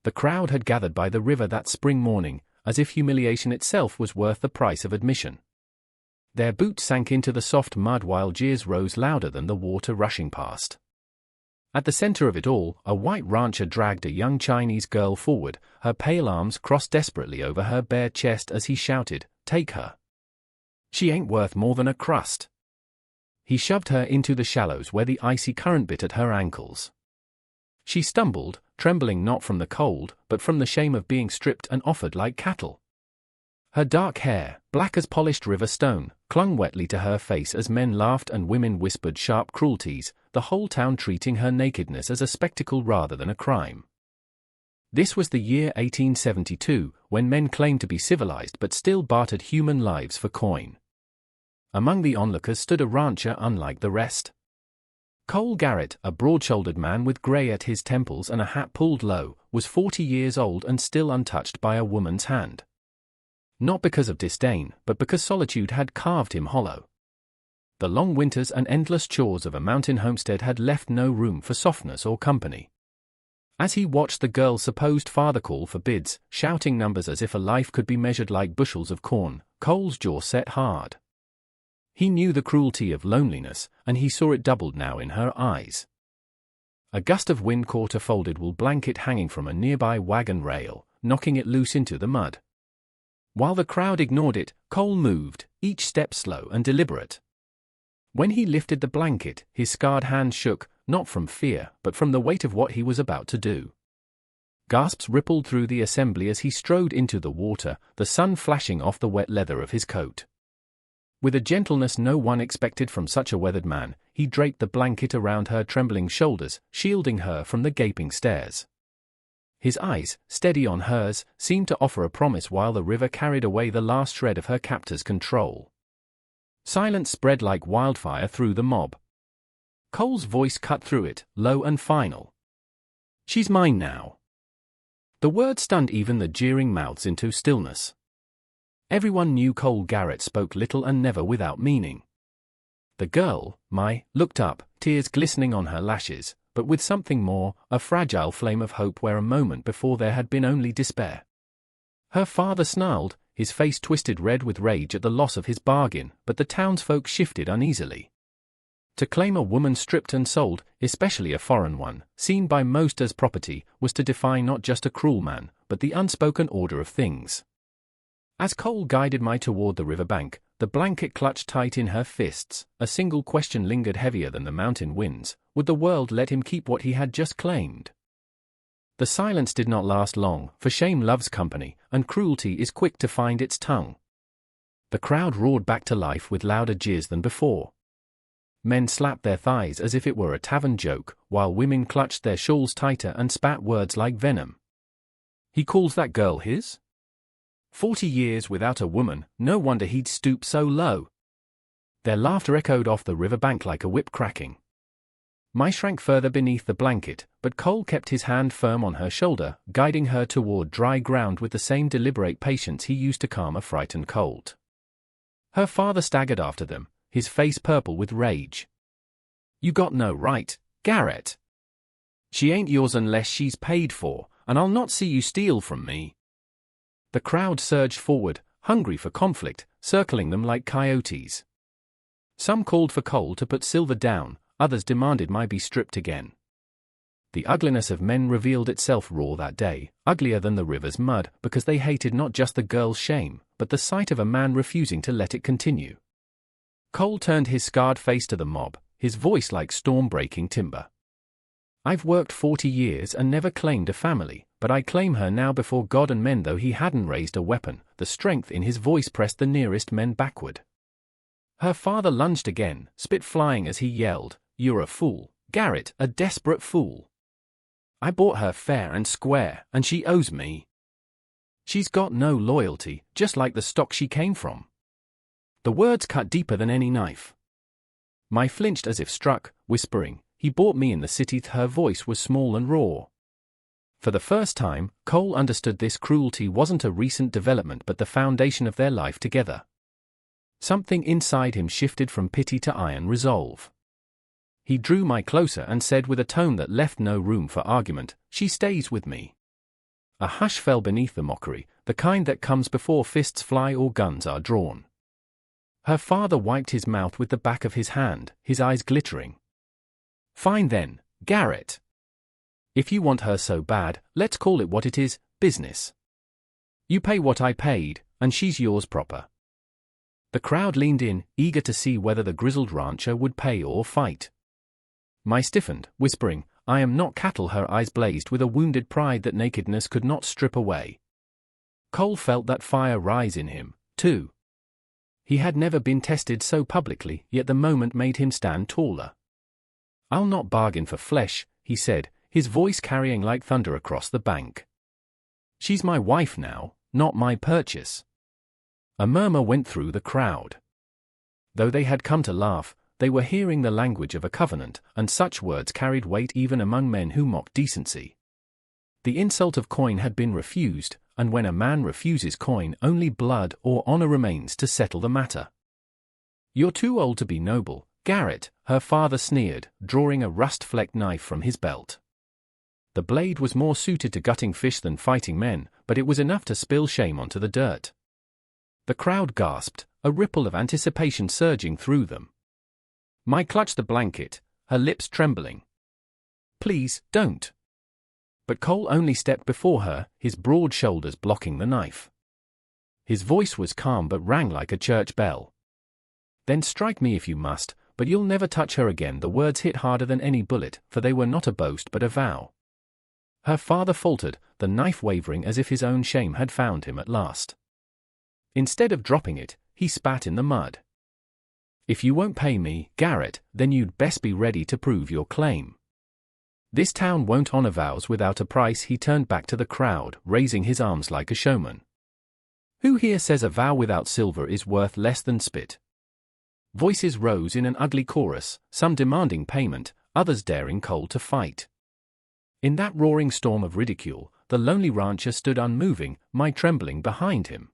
The crowd had gathered by the river that spring morning, as if humiliation itself was worth the price of admission. Their boots sank into the soft mud while jeers rose louder than the water rushing past. At the center of it all, a white rancher dragged a young Chinese girl forward, her pale arms crossed desperately over her bare chest as he shouted, "Take her. She ain't worth more than a crust." He shoved her into the shallows where the icy current bit at her ankles. She stumbled, trembling not from the cold, but from the shame of being stripped and offered like cattle. Her dark hair, black as polished river stone, clung wetly to her face as men laughed and women whispered sharp cruelties, the whole town treating her nakedness as a spectacle rather than a crime. This was the year 1872, when men claimed to be civilized but still bartered human lives for coin. Among the onlookers stood a rancher unlike the rest. Cole Garrett, a broad-shouldered man with gray at his temples and a hat pulled low, was 40 years old and still untouched by a woman's hand. Not because of disdain, but because solitude had carved him hollow. The long winters and endless chores of a mountain homestead had left no room for softness or company. As he watched the girl's supposed father call for bids, shouting numbers as if a life could be measured like bushels of corn, Cole's jaw set hard. He knew the cruelty of loneliness, and he saw it doubled now in her eyes. A gust of wind caught a folded wool blanket hanging from a nearby wagon rail, knocking it loose into the mud. While the crowd ignored it, Cole moved, each step slow and deliberate. When he lifted the blanket, his scarred hand shook, not from fear, but from the weight of what he was about to do. Gasps rippled through the assembly as he strode into the water, the sun flashing off the wet leather of his coat. With a gentleness no one expected from such a weathered man, he draped the blanket around her trembling shoulders, shielding her from the gaping stares. His eyes, steady on hers, seemed to offer a promise while the river carried away the last shred of her captor's control. Silence spread like wildfire through the mob. Cole's voice cut through it, low and final. "She's mine now." The word stunned even the jeering mouths into stillness. Everyone knew Cole Garrett spoke little and never without meaning. The girl, looked up, tears glistening on her lashes, but with something more, a fragile flame of hope where a moment before there had been only despair. Her father snarled, his face twisted red with rage at the loss of his bargain, but the townsfolk shifted uneasily. To claim a woman stripped and sold, especially a foreign one, seen by most as property, was to defy not just a cruel man, but the unspoken order of things. As Cole guided Mai toward the riverbank, the blanket clutched tight in her fists, a single question lingered heavier than the mountain winds: would the world let him keep what he had just claimed? The silence did not last long, for shame loves company, and cruelty is quick to find its tongue. The crowd roared back to life with louder jeers than before. Men slapped their thighs as if it were a tavern joke, while women clutched their shawls tighter and spat words like venom. "He calls that girl his? 40 years without a woman, no wonder he'd stoop so low." Their laughter echoed off the riverbank like a whip cracking. Mai shrank further beneath the blanket, but Cole kept his hand firm on her shoulder, guiding her toward dry ground with the same deliberate patience he used to calm a frightened colt. Her father staggered after them, his face purple with rage. "You got no right, Garrett. She ain't yours unless she's paid for, and I'll not see you steal from me." The crowd surged forward, hungry for conflict, circling them like coyotes. Some called for Cole to put Silver down, others demanded Mai be stripped again. The ugliness of men revealed itself raw that day, uglier than the river's mud, because they hated not just the girl's shame, but the sight of a man refusing to let it continue. Cole turned his scarred face to the mob, his voice like storm-breaking timber. "I've worked 40 years and never claimed a family, but I claim her now before God and men." Though he hadn't raised a weapon, the strength in his voice pressed the nearest men backward. Her father lunged again, spit flying as he yelled, "You're a fool, Garrett, a desperate fool. I bought her fair and square, and she owes me. She's got no loyalty, just like the stock she came from." The words cut deeper than any knife. Mai flinched as if struck, whispering, "He bought me in the city." Her voice was small and raw. For the first time, Cole understood this cruelty wasn't a recent development but the foundation of their life together. Something inside him shifted from pity to iron resolve. He drew Mai closer and said with a tone that left no room for argument, "She stays with me. A hush fell beneath the mockery, the kind that comes before fists fly or guns are drawn. Her father wiped his mouth with the back of his hand, his eyes glittering. "Fine then, Garrett. If you want her so bad, let's call it what it is, business. You pay what I paid, and she's yours proper." The crowd leaned in, eager to see whether the grizzled rancher would pay or fight. Mai stiffened, whispering, "I am not cattle." Her eyes blazed with a wounded pride that nakedness could not strip away. Cole felt that fire rise in him, too. He had never been tested so publicly, yet the moment made him stand taller. "I'll not bargain for flesh," he said, his voice carrying like thunder across the bank. "She's my wife now, not my purchase." A murmur went through the crowd. Though they had come to laugh, they were hearing the language of a covenant, and such words carried weight even among men who mocked decency. The insult of coin had been refused, and when a man refuses coin, only blood or honor remains to settle the matter. "You're too old to be noble, Garrett," her father sneered, drawing a rust-flecked knife from his belt. The blade was more suited to gutting fish than fighting men, but it was enough to spill shame onto the dirt. The crowd gasped, a ripple of anticipation surging through them. Mai clutched the blanket, her lips trembling. "Please, don't." But Cole only stepped before her, his broad shoulders blocking the knife. His voice was calm but rang like a church bell. "Then strike me if you must, but you'll never touch her again." The words hit harder than any bullet, for they were not a boast but a vow. Her father faltered, the knife wavering as if his own shame had found him at last. Instead of dropping it, he spat in the mud. "If you won't pay me, Garrett, then you'd best be ready to prove your claim. This town won't honor vows without a price." He turned back to the crowd, raising his arms like a showman. "Who here says a vow without silver is worth less than spit?" Voices rose in an ugly chorus, some demanding payment, others daring Cole to fight. In that roaring storm of ridicule, the lonely rancher stood unmoving, Mai trembling behind him.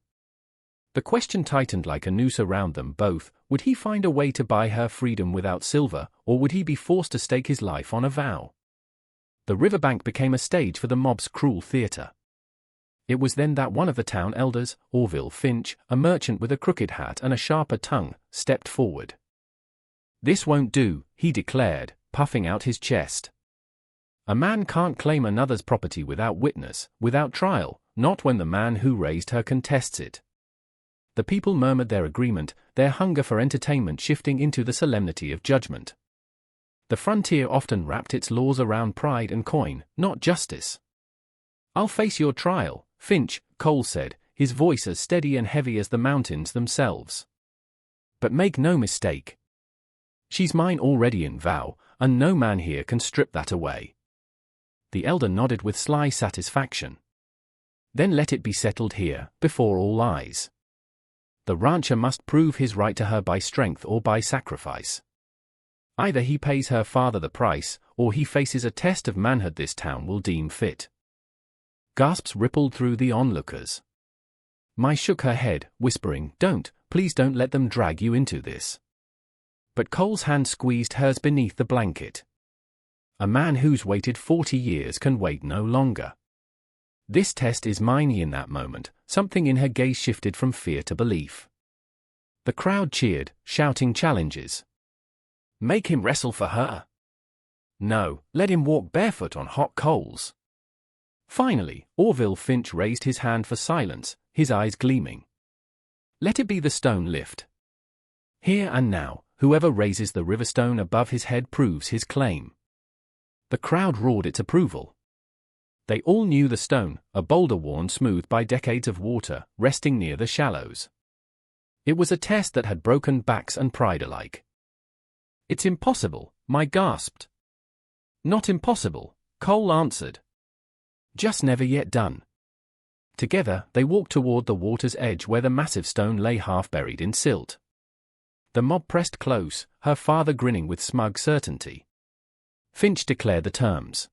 The question tightened like a noose around them both: would he find a way to buy her freedom without silver, or would he be forced to stake his life on a vow? The riverbank became a stage for the mob's cruel theater. It was then that one of the town elders, Orville Finch, a merchant with a crooked hat and a sharper tongue, stepped forward. "This won't do," he declared, puffing out his chest. "A man can't claim another's property without witness, without trial, not when the man who raised her contests it." The people murmured their agreement, their hunger for entertainment shifting into the solemnity of judgment. The frontier often wrapped its laws around pride and coin, not justice. "I'll face your trial, Finch," Cole said, his voice as steady and heavy as the mountains themselves. "But make no mistake. She's mine already in vow, and no man here can strip that away." The elder nodded with sly satisfaction. "Then let it be settled here, before all eyes. The rancher must prove his right to her by strength or by sacrifice. Either he pays her father the price, or he faces a test of manhood this town will deem fit." Gasps rippled through the onlookers. Mai shook her head, whispering, Please don't let them drag you into this." But Cole's hand squeezed hers beneath the blanket. A man who's waited 40 years can wait no longer. "This test is mine." In that moment, something in her gaze shifted from fear to belief. The crowd cheered, shouting challenges. "Make him wrestle for her." "No, let him walk barefoot on hot coals." Finally, Orville Finch raised his hand for silence, his eyes gleaming. "Let it be the stone lift. Here and now, whoever raises the river stone above his head proves his claim." The crowd roared its approval. They all knew the stone, a boulder worn smooth by decades of water, resting near the shallows. It was a test that had broken backs and pride alike. "It's impossible," Mai gasped. "Not impossible," Cole answered. "Just never yet done." Together, they walked toward the water's edge where the massive stone lay half buried in silt. The mob pressed close, her father grinning with smug certainty. Finch declared the terms.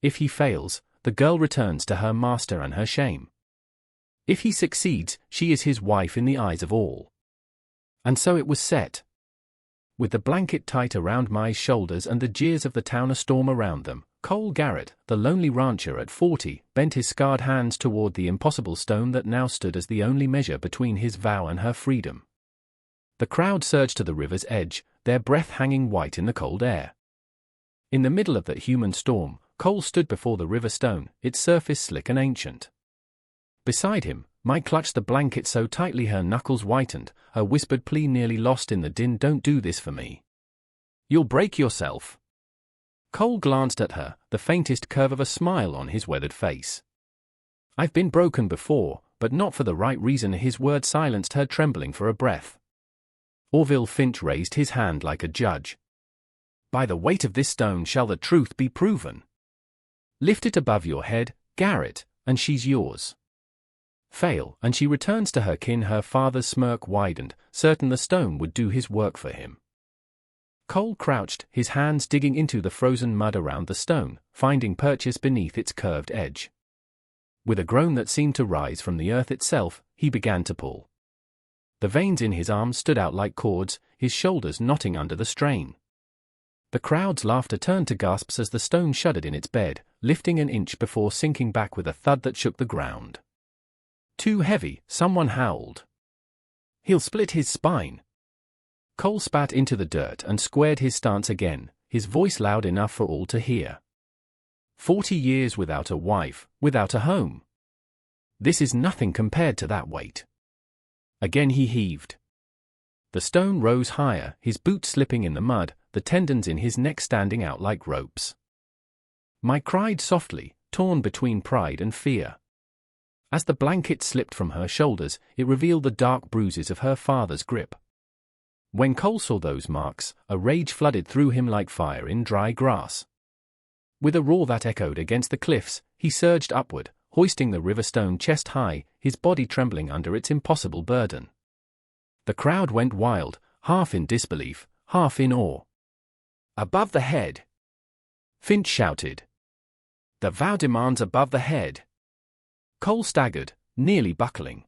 If he fails, the girl returns to her master and her shame. If he succeeds, she is his wife in the eyes of all. And so it was set. With the blanket tight around Mai's shoulders and the jeers of the town a storm around them, Cole Garrett, the lonely rancher at 40, bent his scarred hands toward the impossible stone that now stood as the only measure between his vow and her freedom. The crowd surged to the river's edge, their breath hanging white in the cold air. In the middle of that human storm, Cole stood before the river stone, its surface slick and ancient. Beside him, Mai clutched the blanket so tightly her knuckles whitened, her whispered plea nearly lost in the din. "Don't do this for me. You'll break yourself." Cole glanced at her, the faintest curve of a smile on his weathered face. "I've been broken before, but not for the right reason." His words silenced her, trembling for a breath. Orville Finch raised his hand like a judge. "By the weight of this stone shall the truth be proven. Lift it above your head, Garrett, and she's yours. Fail, and she returns to her kin." Her father's smirk widened, certain the stone would do his work for him. Cole crouched, his hands digging into the frozen mud around the stone, finding purchase beneath its curved edge. With a groan that seemed to rise from the earth itself, he began to pull. The veins in his arms stood out like cords, his shoulders knotting under the strain. The crowd's laughter turned to gasps as the stone shuddered in its bed, lifting an inch before sinking back with a thud that shook the ground. "Too heavy," someone howled. "He'll split his spine." Cole spat into the dirt and squared his stance again, his voice loud enough for all to hear. 40 years without a wife, without a home. This is nothing compared to that weight. Again he heaved. The stone rose higher, his boots slipping in the mud, the tendons in his neck standing out like ropes. Mai cried softly, torn between pride and fear. As the blanket slipped from her shoulders, it revealed the dark bruises of her father's grip. When Cole saw those marks, a rage flooded through him like fire in dry grass. With a roar that echoed against the cliffs, he surged upward, hoisting the river stone chest high, his body trembling under its impossible burden. The crowd went wild, half in disbelief, half in awe. "Above the head!" Finch shouted. "The vow demands above the head." Cole staggered, nearly buckling.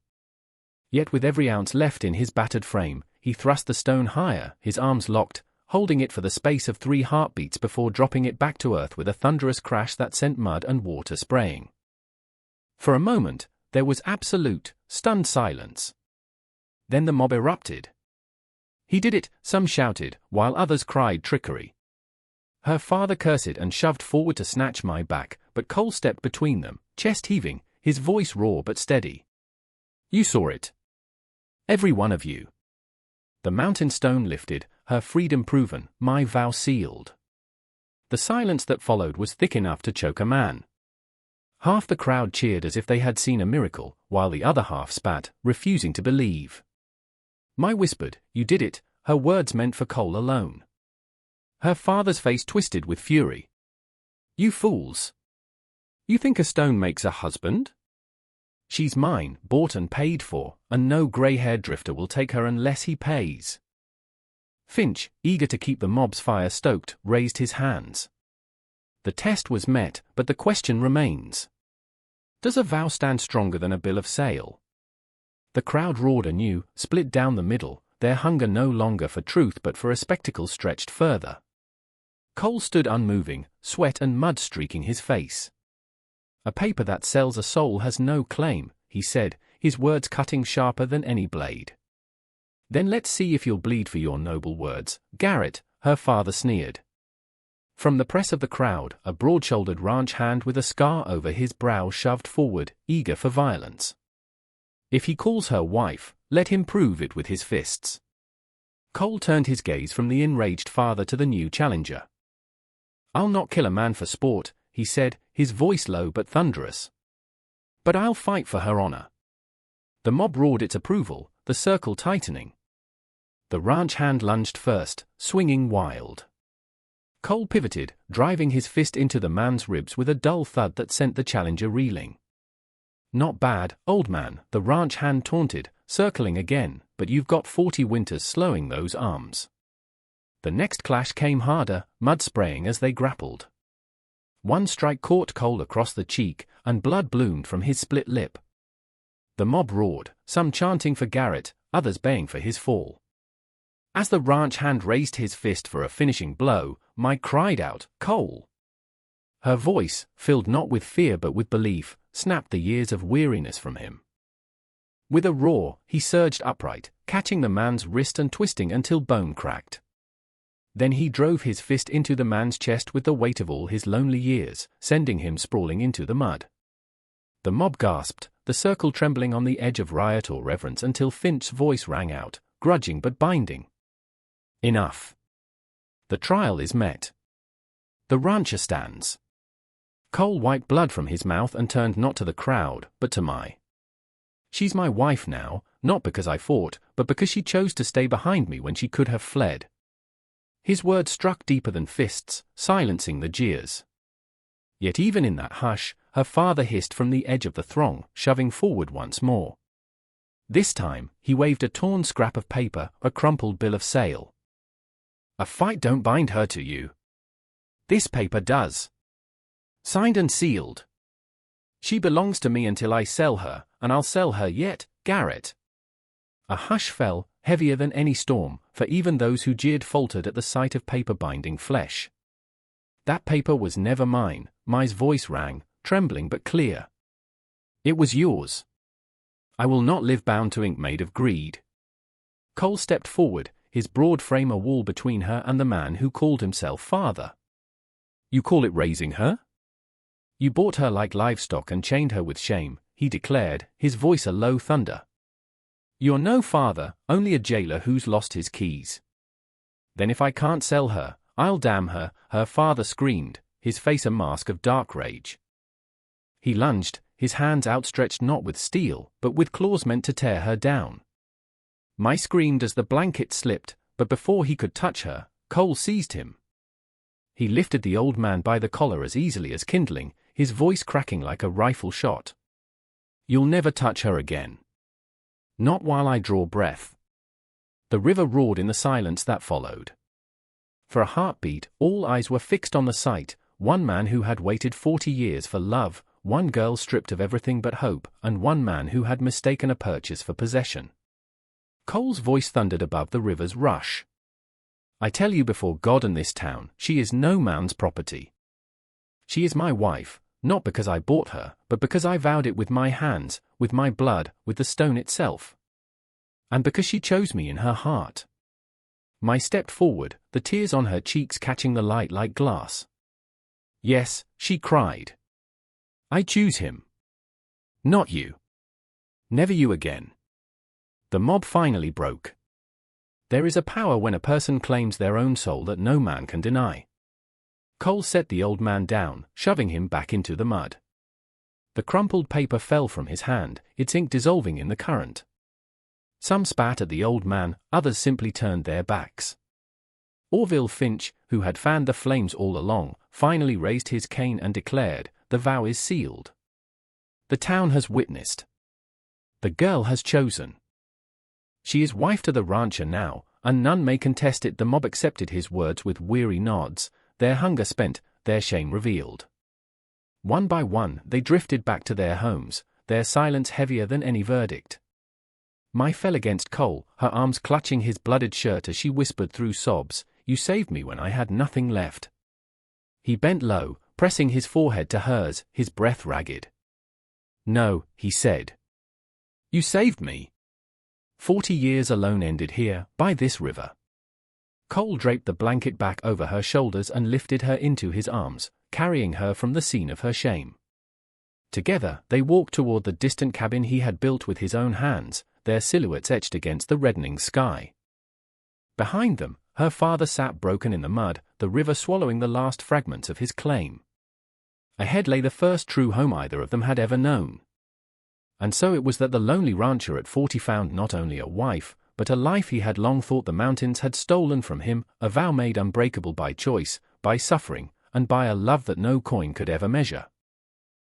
Yet with every ounce left in his battered frame, he thrust the stone higher, his arms locked, holding it for the space of 3 heartbeats before dropping it back to earth with a thunderous crash that sent mud and water spraying. For a moment, there was absolute, stunned silence. Then the mob erupted. "He did it," some shouted, while others cried trickery. Her father cursed and shoved forward to snatch Mai back, but Cole stepped between them, chest heaving, his voice raw but steady. "You saw it. Every one of you." The mountain stone lifted, her freedom proven, my vow sealed. The silence that followed was thick enough to choke a man. Half the crowd cheered as if they had seen a miracle, while the other half spat, refusing to believe. Mai whispered, "You did it," her words meant for Cole alone. Her father's face twisted with fury. "You fools! You think a stone makes a husband? She's mine, bought and paid for, and no grey-haired drifter will take her unless he pays." Finch, eager to keep the mob's fire stoked, raised his hands. The test was met, but the question remains. Does a vow stand stronger than a bill of sale? The crowd roared anew, split down the middle, their hunger no longer for truth but for a spectacle stretched further. Cole stood unmoving, sweat and mud streaking his face. "A paper that sells a soul has no claim," he said, his words cutting sharper than any blade. "Then let's see if you'll bleed for your noble words, Garrett," her father sneered. From the press of the crowd, a broad-shouldered ranch hand with a scar over his brow shoved forward, eager for violence. If he calls her wife, let him prove it with his fists. Cole turned his gaze from the enraged father to the new challenger. "I'll not kill a man for sport," he said, his voice low but thunderous. "But I'll fight for her honor." The mob roared its approval, the circle tightening. The ranch hand lunged first, swinging wild. Cole pivoted, driving his fist into the man's ribs with a dull thud that sent the challenger reeling. "Not bad, old man," the ranch hand taunted, circling again, "but you've got 40 winters slowing those arms." The next clash came harder, mud spraying as they grappled. One strike caught Cole across the cheek, and blood bloomed from his split lip. The mob roared, some chanting for Garrett, others baying for his fall. As the ranch hand raised his fist for a finishing blow, Mike cried out, "Cole! Her voice, filled not with fear but with belief, snapped the years of weariness from him. With a roar, he surged upright, catching the man's wrist and twisting until bone cracked. Then he drove his fist into the man's chest with the weight of all his lonely years, sending him sprawling into the mud. The mob gasped, the circle trembling on the edge of riot or reverence, until Finch's voice rang out, grudging but binding. Enough. The trial is met. The rancher stands. Cole wiped blood from his mouth and turned not to the crowd, but to my. She's my wife now, not because I fought, but because she chose to stay behind me when she could have fled. His words struck deeper than fists, silencing the jeers. Yet even in that hush, her father hissed from the edge of the throng, shoving forward once more. This time, he waved a torn scrap of paper, a crumpled bill of sale. A fight don't bind her to you. This paper does. Signed and sealed. She belongs to me until I sell her, and I'll sell her yet, Garrett. A hush fell, heavier than any storm, for even those who jeered faltered at the sight of paper binding flesh. That paper was never mine, Mai's voice rang, trembling but clear. It was yours. I will not live bound to ink made of greed. Cole stepped forward, his broad frame a wall between her and the man who called himself father. You call it raising her? You bought her like livestock and chained her with shame, he declared, his voice a low thunder. You're no father, only a jailer who's lost his keys. Then if I can't sell her, I'll damn her, her father screamed, his face a mask of dark rage. He lunged, his hands outstretched not with steel, but with claws meant to tear her down. Mai screamed as the blanket slipped, but before he could touch her, Cole seized him. He lifted the old man by the collar as easily as kindling, his voice cracking like a rifle shot. You'll never touch her again. Not while I draw breath. The river roared in the silence that followed. For a heartbeat, all eyes were fixed on the sight, one man who had waited 40 years for love, one girl stripped of everything but hope, and one man who had mistaken a purchase for possession. Cole's voice thundered above the river's rush. I tell you before God and this town, she is no man's property. She is my wife, not because I bought her, but because I vowed it with my hands, with my blood, with the stone itself. And because she chose me in her heart. Mai stepped forward, the tears on her cheeks catching the light like glass. Yes, she cried. I choose him. Not you. Never you again. The mob finally broke. There is a power when a person claims their own soul that no man can deny. Cole set the old man down, shoving him back into the mud. The crumpled paper fell from his hand, its ink dissolving in the current. Some spat at the old man, others simply turned their backs. Orville Finch, who had fanned the flames all along, finally raised his cane and declared, the vow is sealed. The town has witnessed. The girl has chosen. She is wife to the rancher now, and none may contest it. The mob accepted his words with weary nods, their hunger spent, their shame revealed. One by one, they drifted back to their homes, their silence heavier than any verdict. Mai fell against Cole, her arms clutching his blooded shirt as she whispered through sobs, You saved me when I had nothing left. He bent low, pressing his forehead to hers, his breath ragged. No, he said. You saved me. 40 years alone ended here, by this river. Cole draped the blanket back over her shoulders and lifted her into his arms, carrying her from the scene of her shame. Together, they walked toward the distant cabin he had built with his own hands, their silhouettes etched against the reddening sky. Behind them, her father sat broken in the mud, the river swallowing the last fragments of his claim. Ahead lay the first true home either of them had ever known. And so it was that the lonely rancher at 40 found not only a wife, but a life he had long thought the mountains had stolen from him, a vow made unbreakable by choice, by suffering, and by a love that no coin could ever measure.